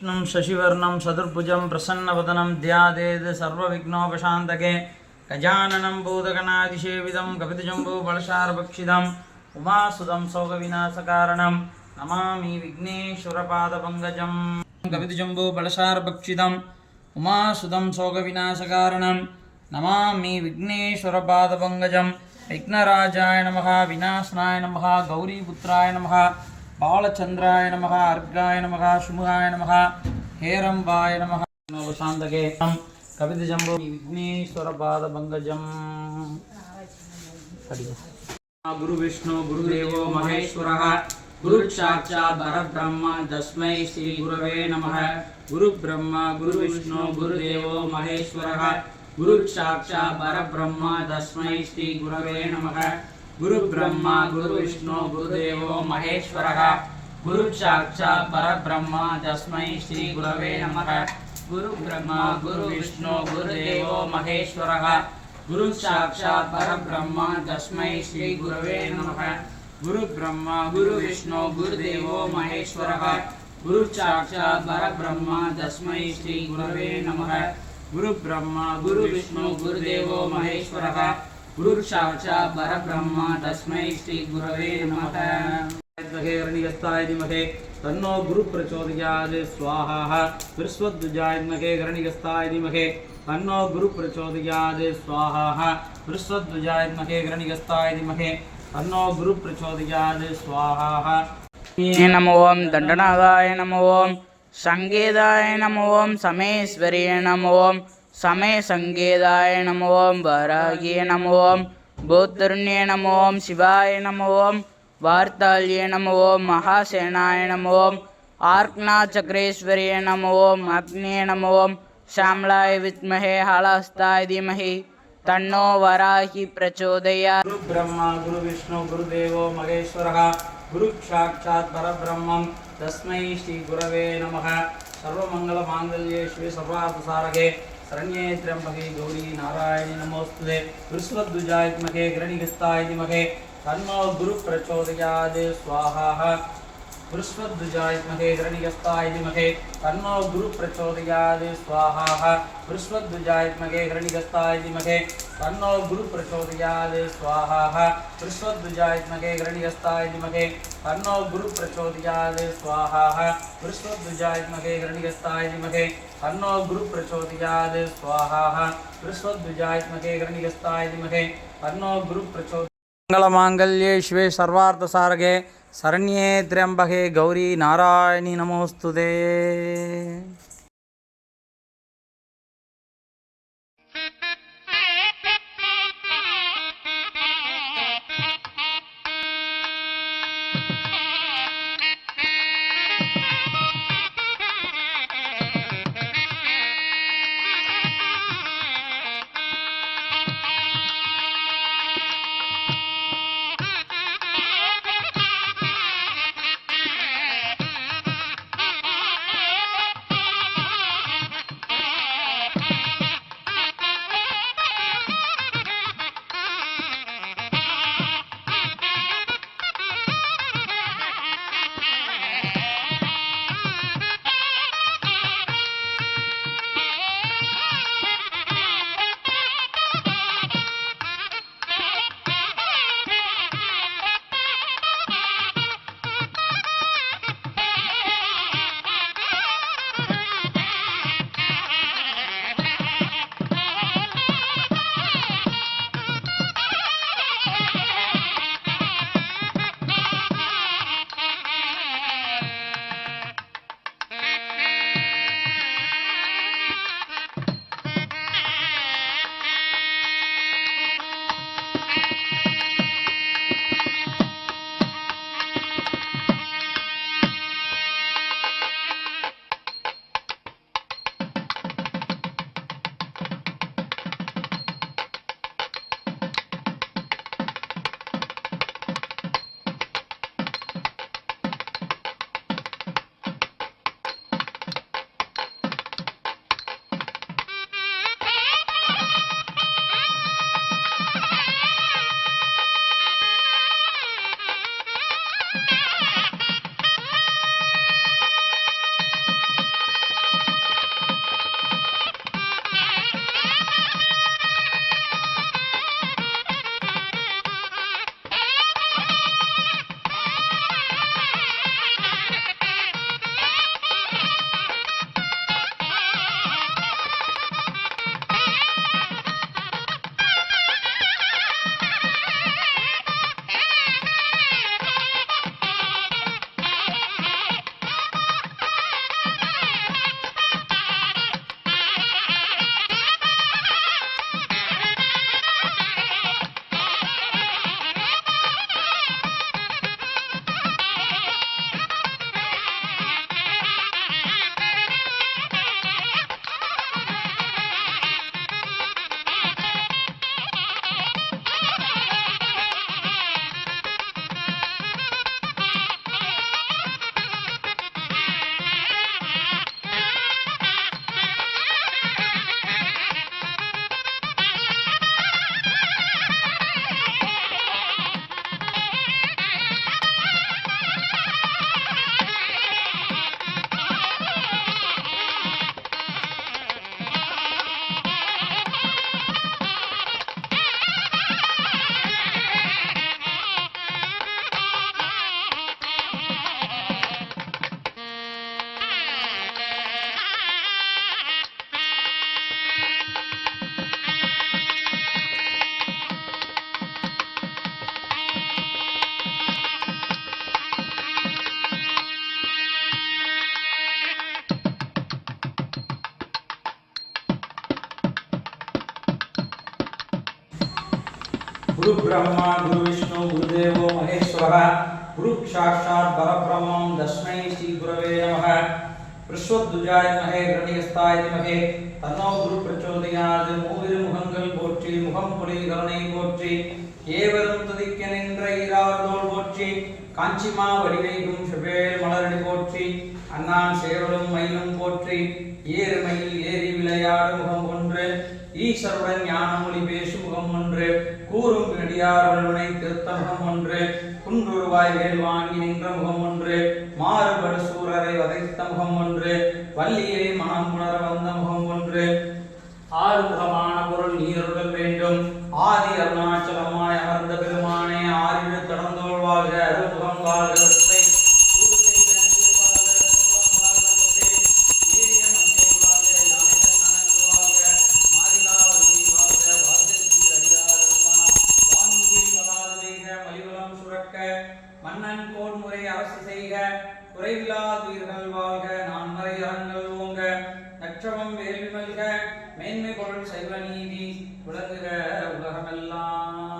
विष्णुं शशिवर्णं चतुर्भुजं प्रसन्नवदनं ध्यायेत् सर्वविघ्नोपशान्तके गजाननं भूतगणाधिसेवितं कपितजम्बूफलसारभक्षितम् उमासुतं शोकविनाशकारणं नमामि विघ्नेश्वरपादपङ्कजं कपितजम्बूफलसारभक्षितम् उमासुतं शोकविनाशकारणं नमामि विघ्नेश्वरपादपङ्कजं विघ्नराजाय नमः विनाशनाय नमः गौरीपुत्राय नमः बालचंद्राय नमः अर्घाय नमः शुमुहाय नमः हेरंबाय नमः शांतके कवितजंबो विघ्नेश्वर पादपंकजं गुरु विष्णु गुरुदेवो महेश्वरः गुरु साक्षात् परब्रह्म तस्मै श्री गुरवे नमः गुरु ब्रह्मा गुरु विष्णु गुरुदेवो महेश्वरः गुरु साक्षात् परब्रह्म तस्मै श्री गुरवे नमः गुरु ब्रह्मा गुरु विष्णु गुरुदेवो महेश्वरः गुरु साक्षात् परब्रह्म तस्मै श्री गुरवे नमः गुरु ब्रह्मा गुरु विष्णु गुरुदेवो महेश्वरः गुरु साक्षात् परब्रह्म तस्मै श्री गुरवे नमः गुरु ब्रह्मा गुरु विष्णु गुरुदेवो महेश्वरः गुरु साक्षात् परब्रह्म तस्मै श्री गुरवे नमः गुरु ब्रह्मा गुरु विष्णु गुरुदेवो महेश्वरः गुरु साक्षात् परब्रह्म तस्मै श्री गुरवे नमः गरणिगस्ताय धीमहि तन्नो गुरु प्रचोदयात् स्वाहा बृहस्पतिध्वजाय गरणिगस्ताय धीमहि तन्नो गुरु प्रचोदयात् स्वाहा बृहस्पतिध्वजाय गरणिगस्ताय धीमहि तन्नो गुरु प्रचोदयात् स्वाहा नमो ओम दंडनागाय नमो ओम संगीताय नमो ओम समेश्वरी नमो ओम समय संगीताय नमो ओम वराह्ये नमो ओम बौद्धर्ण्ये नमो ओम शिवाय नमो ओम वार्ताल्ये नमो ओम महासेनाय नमो ओम आर्कनाचक्रेश्वर्ये नमो ओम अग्न्ये नमो ओम श्यामलाय विद्महे हलहस्ताय धीमहि तन्नो वराही प्रचोदयात् गुरु ब्रह्मा गुरु विष्णु गुरुदेवो महेश्वरः गुरु साक्षात् परब्रह्म तस्मै श्री गुरवे नमः सर्वमंगलमांगल्ये शिवे सर्वार्थसारके शरण्ये त्र्यंबके गौरी नारायणी नमोस्तुते बृहस्पतिध्वजाय धीमहि गरणिगस्ताय धीमहि तन्नो गुरु प्रचोदयात् स्वाहा बृहस्पतिध्वजाय धीमहि गरणिगस्ताय धीमहि तन्नो गुरु प्रचोदयात् स्वाहा बृहस्पतिध्वजाय धीमहि गरणिगस्ताय धीमहि तन्नो गुरु प्रचोदयात् स्वाहा बृहस्पतिध्वजाय धीमहि गरणिगस्ताय धीमहि तन्नो गुरु प्रचोदयात् स्वाहा बृहस्पतिध्वजाय धीमहि गरणिगस्ताय धीमहि तन्नो गुरु प्रचोदयात् स्वाहा बृहस्पतिध्वजाय धीमहि गरणिगस्ताय धीमहि तन्नो गुरु प्रचोदयात् मंगलमांगल्ये शिवे सर्वार्थसारके शरण्ये त्र्यंबके गौरी नारायणी नमोस्तुते குரு பிரம்மா குரு விஷ்ணு குரு தேவோ மகேஸ்வரः குரு சாட்சாத் பரபிரம்மம் தஸ்மை ஸ்ரீ குரவே நமः விஸ்வத்வஜாய நமஹே கருணிகஸ்தாய நமஹே தன்னோ குரு பிரச்சோதயாத் மூவிரு முகங்கள் போற்றி முகம் பொழி கருணை போற்றி ஏவரும் துதிக்க நின்ற ஈரார்தோள் போற்றி காஞ்சிமா வடிவைகும் செவ்வேல் மலரடி போற்றி அண்ணான் சேவலும் மயிலும் போற்றி ஏறு மயில் ஏறி விளையாடு முகம் ஒன்று ஈஸ்வருடன் ஞானமொழி பேசும் முகம் ஒன்று கூறும் நடியார் வல்வனை திருத்த முகம் ஒன்று குன்றுருவாய் வேல் வாங்கி நின்ற முகம் ஒன்று மாறுபடு சூரரை வதைத்த முகம் ஒன்று வள்ளியை மனம் உணர வந்த முகம் ஒன்று ஆறுமுகமான பொருள் நீருடல் வேண்டும் ஆதி அருணாச்சலமாய் அமர்ந்த பெருமானே ஆறிடு கடந்தோள் வாழ்க அருமுகம் வாழ்க வெப்பை மன்னன் கோன்முறை அரசு செய்க குறைவில்லாதுயிர்கள் வாழ்க நான்மறை அறங்கள் ஓங்க நற்றவம் வேள்வி மல்க மேன்மை பொருள் சைவ நீதி விளங்குக உலகமெல்லாம்